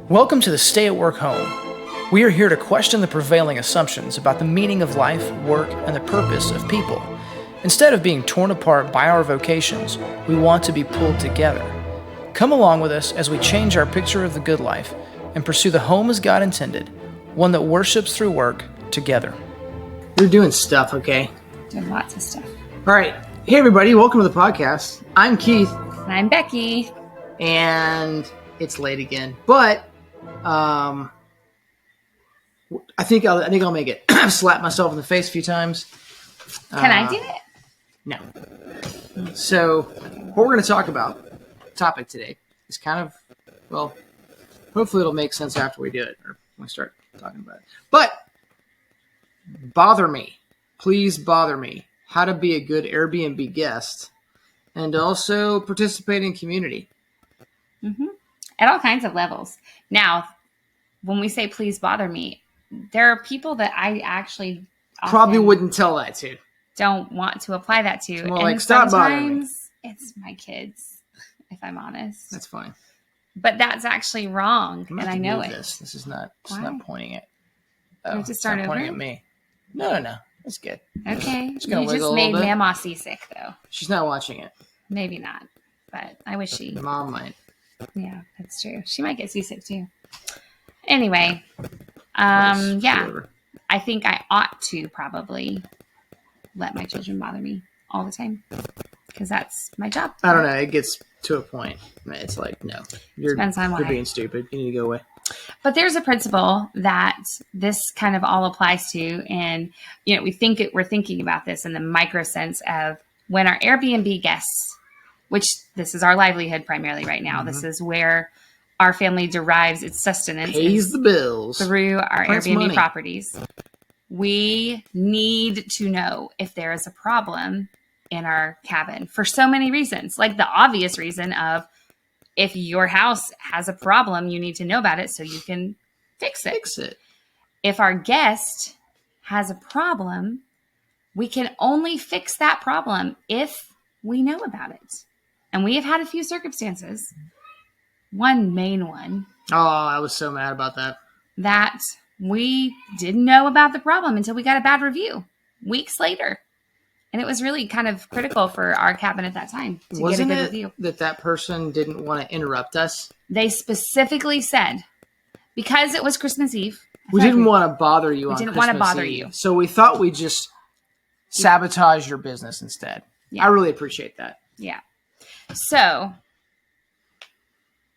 Welcome to the Stay at Work Home. We are here to question the prevailing assumptions about the meaning of life, work, and the purpose of people. Instead of being torn apart by our vocations, we want to be pulled together. Come along with us as we change our picture of the good life and pursue the home as God intended, one that worships through work together. We're doing stuff, okay? Doing lots of stuff. All right. Hey, everybody. Welcome to the podcast. I'm Keith. And I'm Becky. And it's late again, but I think I'll make it. I've slapped myself in the face a few times. Can I do it? No. So what we're going to talk about, topic today, is kind of, well, hopefully it'll make sense after we do it or when we start talking about it. But bother me, please bother me. How to be a good Airbnb guest and also participate in community. Mm-hmm. At all kinds of levels. Now, when we say please bother me, there are people that I actually probably wouldn't tell that to. Don't want to apply that to. It's more like, stop bothering me. It's my kids, if I'm honest. That's fine. But that's actually wrong, and I know it. This is not. It's not pointing it. Oh, you have to start over. Pointing at me. No. That's good. Okay. You just made Mama seasick, though. She's not watching it. Maybe not, but I wish she. Mom might. Yeah, that's true. She might get seasick too. Anyway, yeah, I think I ought to probably let my children bother me all the time because that's my job. I don't know. It gets to a point. It's like, no, you're being stupid. You need to go away. But there's a principle that this kind of all applies to, and we're thinking about this in the micro sense of when our Airbnb guests, which this is our livelihood primarily right now. Mm-hmm. This is where our family derives its sustenance. Pays the bills. Through our Airbnb properties. We need to know if there is a problem in our cabin for so many reasons. Like the obvious reason of if your house has a problem, you need to know about it so you can fix it. If our guest has a problem, we can only fix that problem if we know about it. And we have had a few circumstances, one main one. Oh, I was so mad about that. That we didn't know about the problem until we got a bad review weeks later. And it was really kind of critical for our cabin at that time to get a good review. That person didn't want to interrupt us? They specifically said, because it was Christmas Eve. We didn't want to bother you on Christmas Eve. We didn't want to bother you. So we thought we'd just sabotage your business instead. Yeah. I really appreciate that. Yeah. So,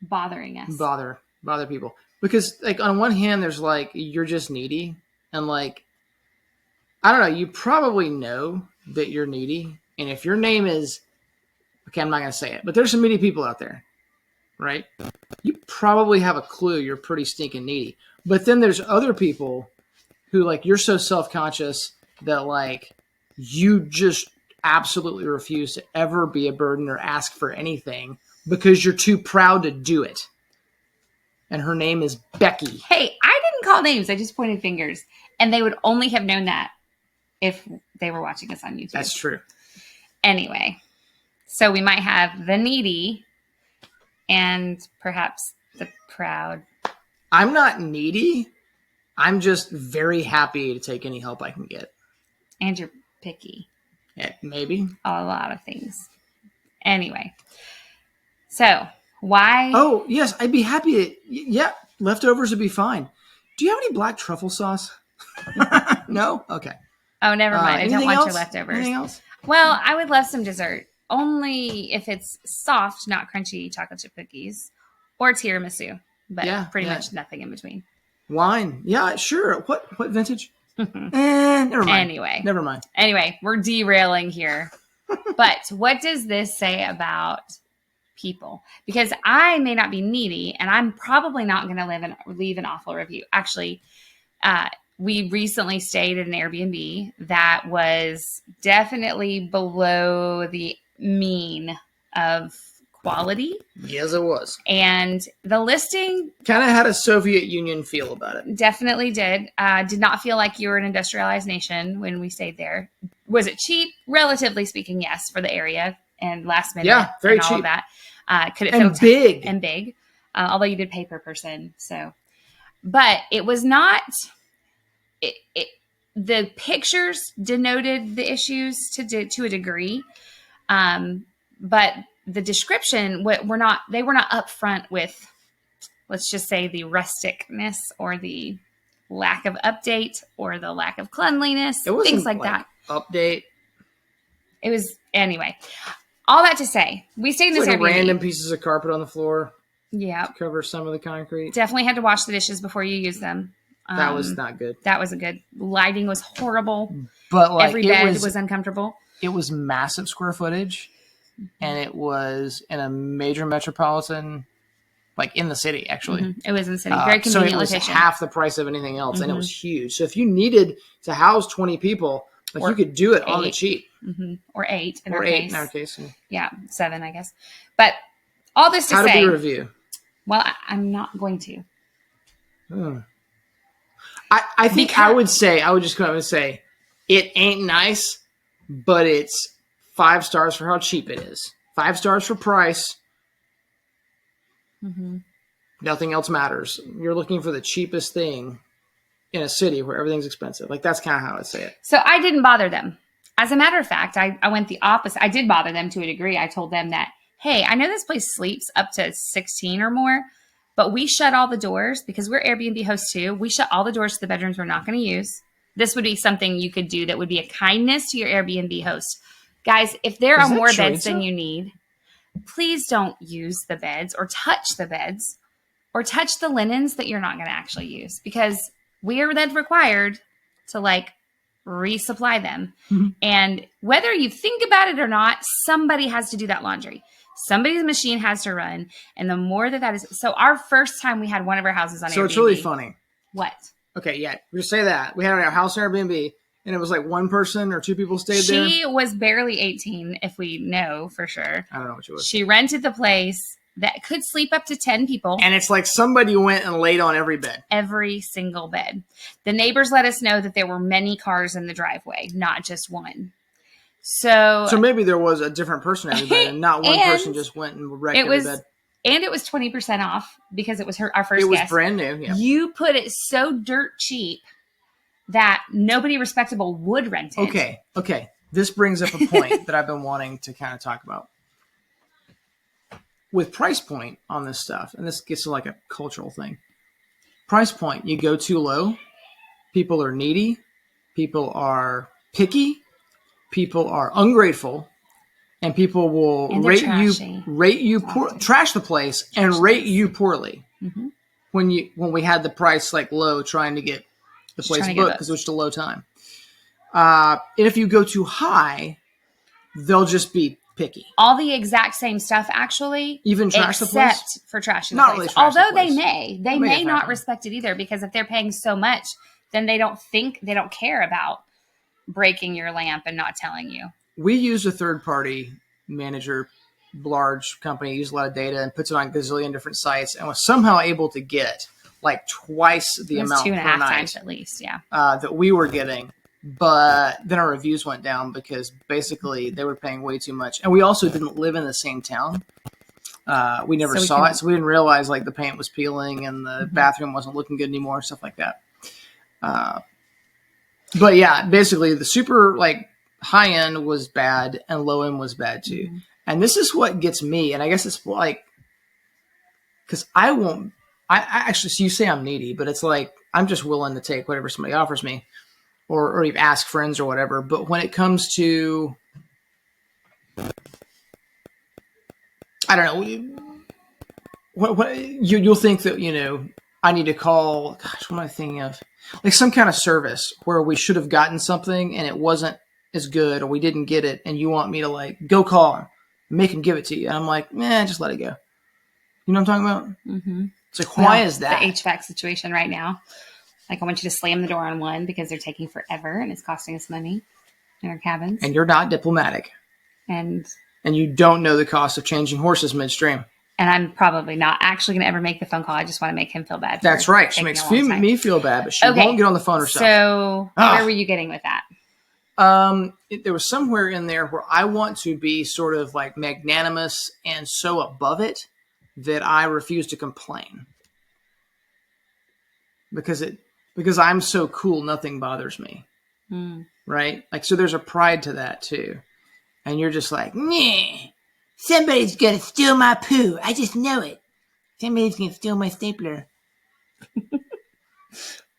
bothering us. Bother people. Because, like, on one hand, there's, like, you're just needy. And, like, I don't know, you probably know that you're needy. And if your name is, okay, I'm not going to say it, but there's some needy people out there, right? You probably have a clue you're pretty stinking needy. But then there's other people who, like, you're so self-conscious that, like, you just absolutely refuse to ever be a burden or ask for anything because you're too proud to do it. And her name is Becky. Hey, I didn't call names. I just pointed fingers. And they would only have known that if they were watching us on YouTube. That's true. Anyway, so we might have the needy and perhaps the proud. I'm not needy. I'm just very happy to take any help I can get. And you're picky. Yeah, maybe. A lot of things. Anyway. So, why? Oh, yes. I'd be happy to. Yeah, leftovers would be fine. Do you have any black truffle sauce? No? Okay. Oh, never mind. I don't want your leftovers. Anything else? Well, I would love some dessert. Only if it's soft, not crunchy chocolate chip cookies. Or tiramisu. But pretty much nothing in between. Wine. Yeah, sure. What vintage? Never mind. Never mind. Anyway, we're derailing here. But what does this say about people? Because I may not be needy, and I'm probably not going to leave an awful review. Actually, we recently stayed at an Airbnb that was definitely below the mean of quality. Yes, it was. And the listing kind of had a Soviet Union feel about it. Definitely did. Did not feel like you were an industrialized nation when we stayed there. Was it cheap? Relatively speaking, yes, for the area and last minute. Yeah, very and all cheap. Of that. Could it and fit big and big? although you did pay per person. So, but it was not. The pictures denoted the issues to a degree, but the description they were not upfront with, let's just say, the rusticness or the lack of update or the lack of cleanliness, things like that. Update. It was anyway. All that to say, we stayed in this Airbnb. Random pieces of carpet on the floor. Yeah, to cover some of the concrete. Definitely had to wash the dishes before you use them. That was not good. That wasn't good. Lighting was horrible. But like every bed was uncomfortable. It was massive square footage, and it was in a major metropolitan, like in the city, actually. Mm-hmm. It was in the city. Very convenient location. So it was half the price of anything else, and it was huge. So if you needed to house 20 people, you could do it on the cheap. Mm-hmm. Or 8 in our case. In our case. Yeah, 7, I guess. But all this to say. How did we review? Well, I'm not going to. I think I would just come up and say, it ain't nice, but it's 5 stars for how cheap it is. 5 stars for price. Mm-hmm. Nothing else matters. You're looking for the cheapest thing in a city where everything's expensive. Like, that's kind of how I'd say it. So I didn't bother them. As a matter of fact, I went the opposite. I did bother them to a degree. I told them that, hey, I know this place sleeps up to 16 or more, but we shut all the doors because we're Airbnb hosts too. We shut all the doors to the bedrooms we're not going to use. This would be something you could do that would be a kindness to your Airbnb host. Guys, if there are more beds than you need, please don't use the beds or touch the beds or touch the linens that you're not going to actually use, because we are then required to resupply them. Mm-hmm. And whether you think about it or not, somebody has to do that laundry. Somebody's machine has to run. And the more that is. So our first time we had one of our houses on Airbnb. So it's really funny. What? Okay, yeah. We say that. We had our house on Airbnb, and it was like 1 person or 2 people stayed there. She was barely 18, if we know for sure. I don't know what she was. She rented the place that could sleep up to 10 people. And it's like somebody went and laid on every bed. Every single bed. The neighbors let us know that there were many cars in the driveway, not just one. So maybe there was a different person every bed, and not one person just went and wrecked every bed. And it was 20% off because it was our first guest. It was brand new, yeah. You put it so dirt cheap that nobody respectable would rent it. Okay. This brings up a point that I've been wanting to kind of talk about. With price point on this stuff, and this gets to like a cultural thing. Price point, you go too low, people are needy, people are picky, people are ungrateful, and people will trash the place and rate you poorly. Mm-hmm. When we had the price low, trying to get the place booked because it was just a low time. And if you go too high, they'll just be picky. All the exact same stuff, actually. Even trash the place? Except for trashing the place. Really although they may not respect it either, because if they're paying so much, then they don't care about breaking your lamp and not telling you. We use a third-party manager, large company, use a lot of data and puts it on a gazillion different sites, and was somehow able to get twice the amount 2.5 per night times at least, yeah. That we were getting. But then our reviews went down because basically they were paying way too much. And we also didn't live in the same town. We never saw it. So we didn't realize the paint was peeling and the bathroom wasn't looking good anymore, stuff like that. But yeah, basically the super high end was bad and low end was bad too. Mm-hmm. And this is what gets me. And I guess it's because I actually, so you say I'm needy, but it's I'm just willing to take whatever somebody offers me. Or even ask friends or whatever. But when it comes to, I don't know, what you'll think that, I need to call, gosh, what am I thinking of? Some kind of service where we should have gotten something and it wasn't as good, or we didn't get it, and you want me to go call him, make him give it to you. And I'm just let it go. You know what I'm talking about? Mm-hmm. It's why is that? The HVAC situation right now. I want you to slam the door on one because they're taking forever and it's costing us money in our cabins. And you're not diplomatic. And you don't know the cost of changing horses midstream. And I'm probably not actually going to ever make the phone call. I just want to make him feel bad. That's right. She makes me feel bad, but she won't get on the phone herself. So where were you getting with that? There was somewhere in there where I want to be sort of magnanimous and so above it that I refuse to complain because I'm so cool, nothing bothers me. Right? Like, so there's a pride to that too. And you're just like, nah, somebody's going to steal my poo. I just know it. Somebody's going to steal my stapler.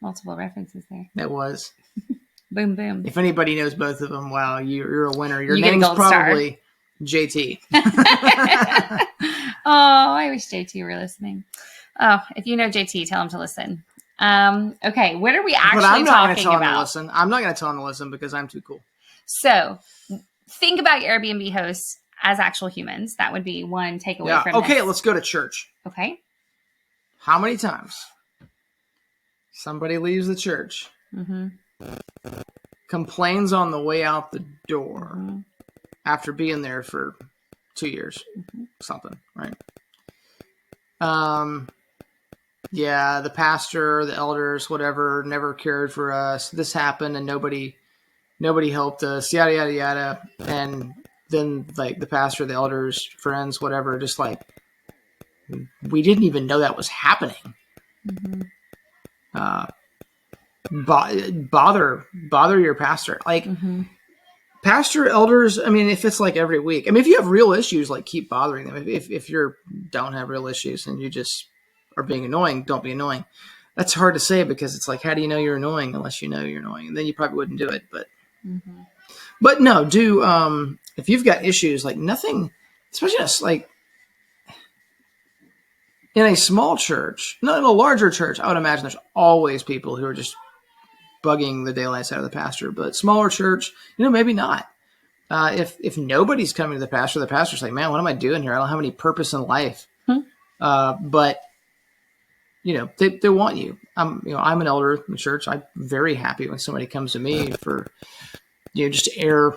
Multiple references there. That was. Boom, boom. If anybody knows both of them, wow, you're a winner. Your You get a name's gold star. probably JT. Oh, I wish JT were listening. Oh, if you know JT, tell him to listen. Okay, what are we actually talking about? I'm not going to tell him to listen because I'm too cool. So think about your Airbnb hosts as actual humans. That would be one takeaway from Okay, this. let's go to church. Okay. How many times somebody leaves the church, complains on the way out the door after being there for 2 years, something, right? Yeah, the pastor, the elders, whatever, never cared for us. This happened and nobody helped us, yada, yada, yada. And then like the pastor, the elders, friends, whatever, just like, we didn't even know that was happening. Bother your pastor. Like, pastor, elders, I mean, if it's like every week, I mean, if you have real issues, like keep bothering them. If you don't have real issues and you just are being annoying, don't be annoying. That's hard to say because it's like, how do you know you're annoying unless you know you're annoying? And then you probably wouldn't do it. But no, if you've got issues, like nothing, especially just like in a small church, not in a larger church, I would imagine there's always people who are just bugging the daylights out of the pastor. But smaller church, maybe not. If nobody's coming to the pastor's like, man, what am I doing here? I don't have any purpose in life. But they want you. I'm an elder in the church. I'm very happy when somebody comes to me for, just to air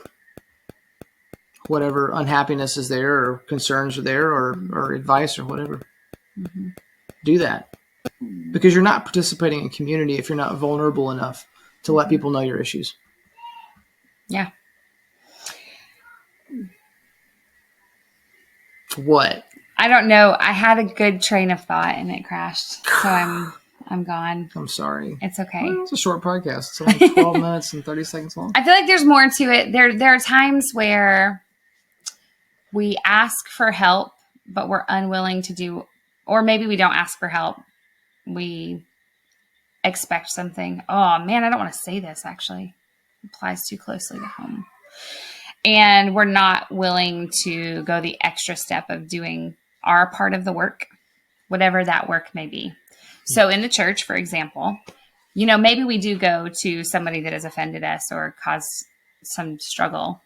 whatever unhappiness is there or concerns are there or advice or whatever. Do that because you're not participating in community if you're not vulnerable enough to let people know your issues. Yeah. What? I don't know. I had a good train of thought and it crashed. So I'm gone. I'm sorry. It's okay. Well, it's a short podcast. It's only 12 minutes and 30 seconds long. I feel like there's more to it. There are times where we ask for help, but we're unwilling to do, or maybe we don't ask for help. We expect something. Oh man, I don't want to say this actually. It applies too closely to home. And we're not willing to go the extra step of doing our part of the work, whatever that work may be. So in the church, for example, maybe we do go to somebody that has offended us or caused some struggle,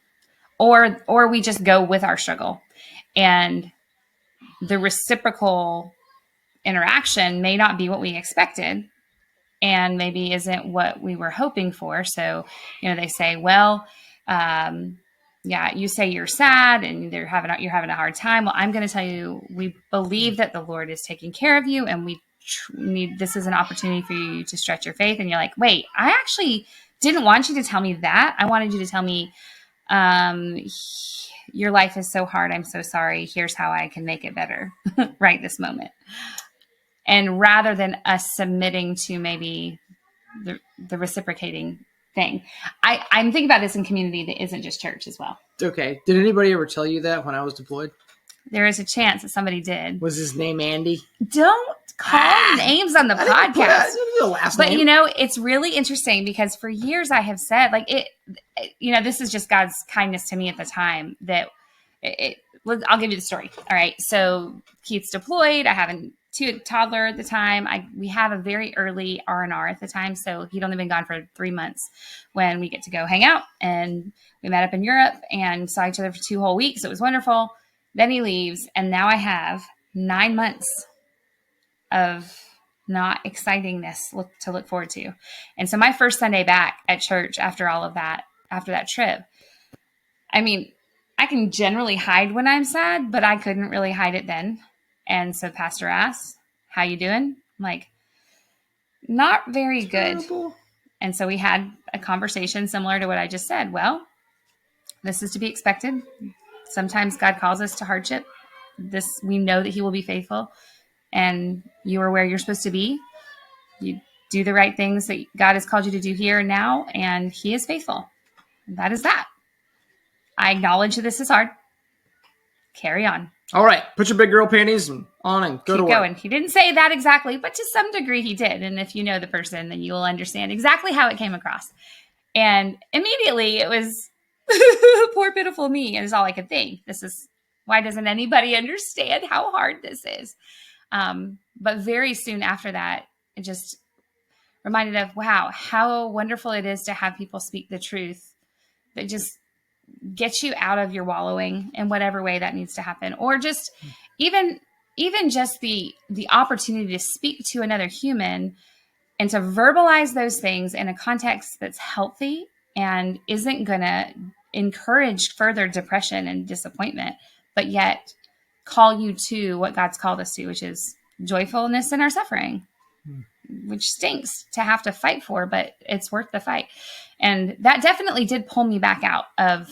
or we just go with our struggle. And the reciprocal interaction may not be what we expected and maybe isn't what we were hoping for. So, they say, well, yeah, you say you're sad and you're having a hard time. Well, I'm going to tell you, we believe that the Lord is taking care of you, and this is an opportunity for you to stretch your faith. And you're like, wait, I actually didn't want you to tell me that. I wanted you to tell me, your life is so hard. I'm so sorry. Here's how I can make it better right this moment. And rather than us submitting to maybe the reciprocating thing. I'm thinking about this in community that isn't just church as well. Okay. Did anybody ever tell you that when I was deployed? There is a chance that somebody did. Was his name Andy? Don't call names on the podcast. The last but name. It's really interesting because for years I have said, like, this is just God's kindness to me at the time that I'll give you the story. All right. So Keith's deployed. I have a toddler at the time. We have a very early R&R at the time. So he'd only been gone for 3 months when we get to go hang out. And we met up in Europe and saw each other for 2 whole weeks. It was wonderful. Then he leaves. And now I have 9 months of not excitingness to look forward to. And so my first Sunday back at church after all of that, after that trip, I mean, I can generally hide when I'm sad, but I couldn't really hide it then. And so pastor asked, how you doing? I'm like, not very good. And so we had a conversation similar to what I just said. Well, this is to be expected. Sometimes God calls us to hardship. we know that he will be faithful, and you are where you're supposed to be. You do the right things that God has called you to do here and now, and he is faithful. That is that. I acknowledge that this is hard. Carry on. All right. Put your big girl panties on and go to work. Keep going. He didn't say that exactly, but to some degree he did. And if you know the person, then you will understand exactly how it came across. And immediately it was, poor pitiful me, is all I could think. Why doesn't anybody understand how hard this is? But very soon after that, it just reminded of, wow, how wonderful it is to have people speak the truth that just gets you out of your wallowing in whatever way that needs to happen. Or just even just the opportunity to speak to another human and to verbalize those things in a context that's healthy and isn't going to encourage further depression and disappointment, but yet call you to what God's called us to, which is joyfulness in our suffering, which stinks to have to fight for, but it's worth the fight. And that definitely did pull me back out of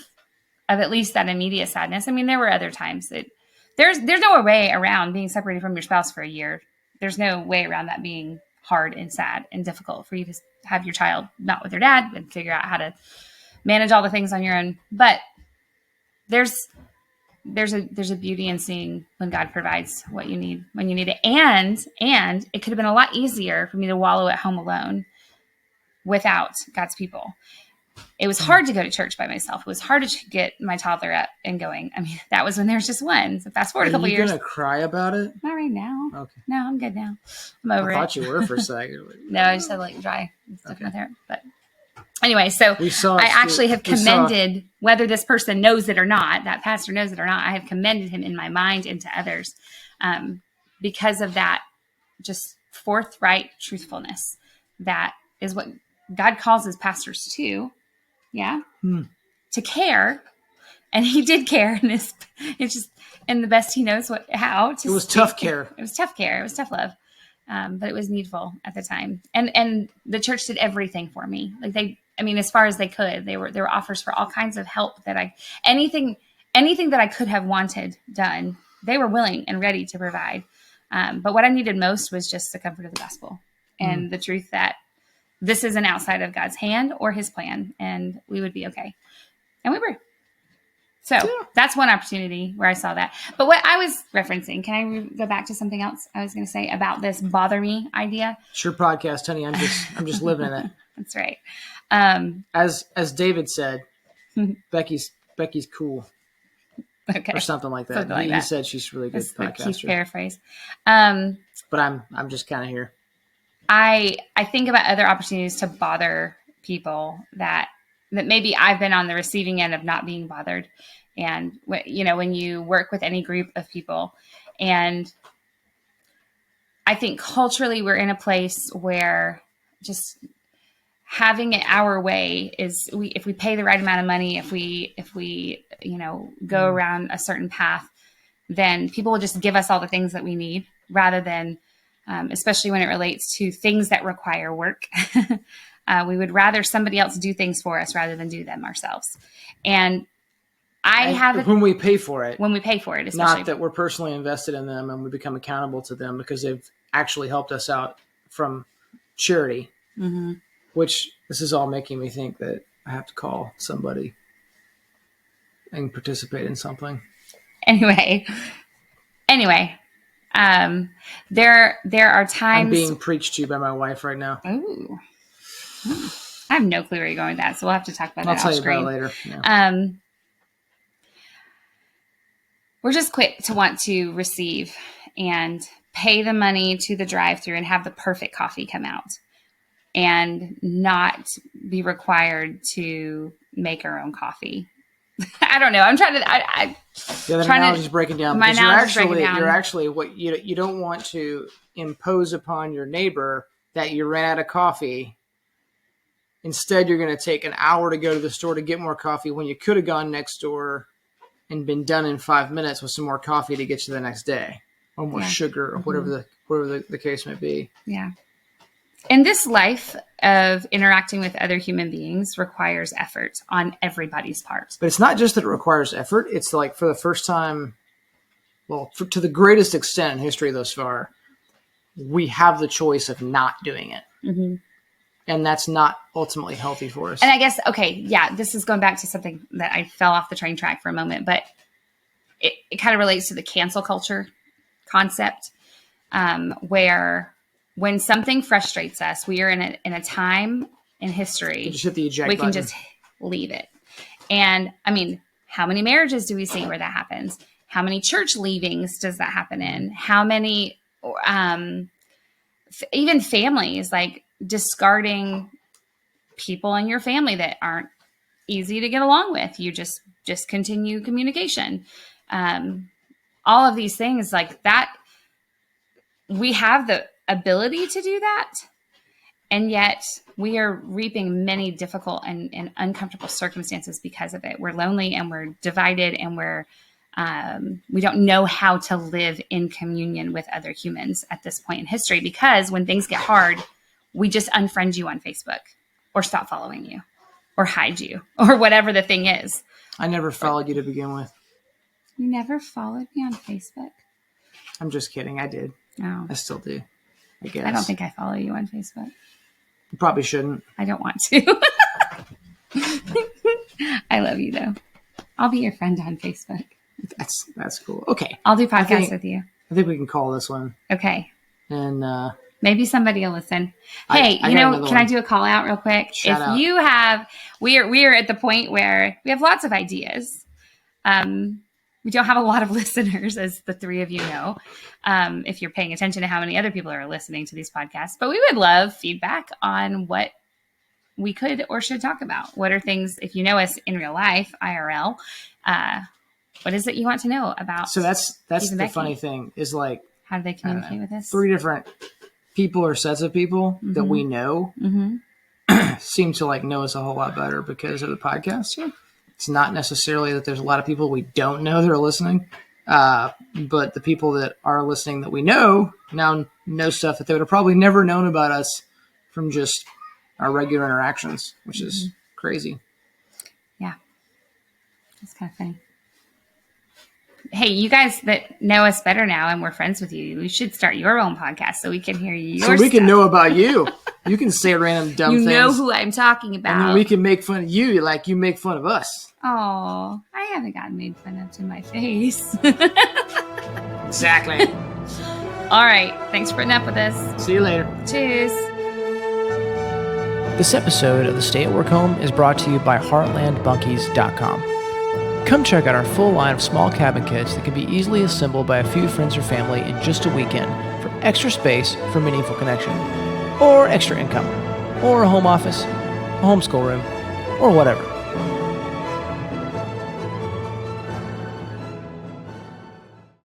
at least that immediate sadness. I mean, there were other times that there's no way around being separated from your spouse for a year. There's no way around that being hard and sad and difficult for you to have your child not with their dad and figure out how to manage all the things on your own. But there's a beauty in seeing when God provides what you need when you need it. And it could have been a lot easier for me to wallow at home alone without God's people. It was hard to go to church by myself. It was hard to get my toddler up and going. I mean, that was when there was just one. So fast forward a couple years. Are you going to cry about it? Not right now. Okay. No, I'm good now. I'm over it. I thought you were for a second. No, I just had like dry stuff in there. But anyway, so I actually have commended, whether this person knows it or not, that pastor knows it or not, I have commended him in my mind and to others because of that just forthright truthfulness. That is what God calls his pastors to. Yeah. To care. And he did care. And it's just in the best he knows how. It was tough care. It was tough care. It was tough love. But it was needful at the time. And the church did everything for me. Like as far as they could, there were offers for all kinds of help that anything that I could have wanted done, they were willing and ready to provide. But what I needed most was just the comfort of the gospel and the truth that this isn't outside of God's hand or his plan, and we would be okay. And we were. So that's one opportunity where I saw that. But what I was referencing, can I go back to something else I was going to say about this bother me idea? Sure, podcast, honey. I'm just living in it. That's right. As David said, Becky's cool. Okay. Or something like that. He said she's really good podcaster. Keep paraphrase. But I'm just kind of here. I think about other opportunities to bother people that maybe I've been on the receiving end of not being bothered. And, when you work with any group of people, and I think culturally we're in a place where just having it our way is if we pay the right amount of money, if we go around a certain path, then people will just give us all the things that we need rather than especially when it relates to things that require work. We would rather somebody else do things for us rather than do them ourselves. And when we pay for it, especially. Not that we're personally invested in them and we become accountable to them because they've actually helped us out from charity, which this is all making me think that I have to call somebody and participate in something. Anyway, there are times I'm being preached to by my wife right now. Ooh. I have no clue where you're going with that, so we'll have to talk about that. I'll tell you about it later. Yeah. We're just quick to want to receive and pay the money to the drive-thru and have the perfect coffee come out and not be required to make our own coffee. I don't know. I'm trying to. The analogy's breaking down. My analogy's breaking down. You're actually what you don't want to impose upon your neighbor that you ran out of coffee. Instead, you're going to take an hour to go to the store to get more coffee when you could have gone next door and been done in 5 minutes with some more coffee to get you the next day, or more sugar, or whatever the case may be. Yeah. And this life of interacting with other human beings requires effort on everybody's part. But it's not just that it requires effort. It's like for the first time well, to the greatest extent in history thus far, we have the choice of not doing it. Mm-hmm. And that's not ultimately healthy for us. And I guess, okay, yeah, this is going back to something that I fell off the train track for a moment, but it kind of relates to the cancel culture concept, where when something frustrates us, we are in a time in history, just hit the eject we button. can just leave it. And I mean, how many marriages do we see where that happens? How many church leavings does that happen in? How many, even families, like discarding people in your family that aren't easy to get along with. You just discontinue communication. All of these things like that, we have the ability to do that. And yet we are reaping many difficult and uncomfortable circumstances because of it. We're lonely and we're divided and we don't know how to live in communion with other humans at this point in history, because when things get hard, we just unfriend you on Facebook or stop following you or hide you or whatever the thing is. I never followed you to begin with. You never followed me on Facebook? I'm just kidding. I did. No. I still do, I guess. I don't think I follow you on Facebook. You probably shouldn't. I don't want to. I love you, though. I'll be your friend on Facebook. That's cool. Okay. I'll do podcasts with you. I think we can call this one. Okay. And maybe somebody will listen. Hey, can I do a call out real quick? Shout out. You have, we are at the point where we have lots of ideas. We don't have a lot of listeners, as the three of you know, if you're paying attention to how many other people are listening to these podcasts. But we would love feedback on what we could or should talk about. What are things, if you know us in real life, IRL, what is it you want to know about? So that's the funny thing is, like, how do they communicate with us? 3 different people or sets of people that we know seem to like know us a whole lot better because of the podcast. Yeah. It's not necessarily that there's a lot of people we don't know that are listening, but the people that are listening that we know now know stuff that they would have probably never known about us from just our regular interactions, which is crazy. Yeah. That's kind of funny. Hey, you guys that know us better now and we're friends with you, you should start your own podcast so we can hear your So we can know about you. You can say random dumb things. You know who I'm talking about. And then we can make fun of you like you make fun of us. Oh, I haven't gotten made fun of to my face. Exactly. All right. Thanks for putting up with us. See you later. Cheers. This episode of the Stay at Work Home is brought to you by HeartlandBunkies.com. Come check out our full line of small cabin kits that can be easily assembled by a few friends or family in just a weekend for extra space for meaningful connection, or extra income, or a home office, a homeschool room, or whatever.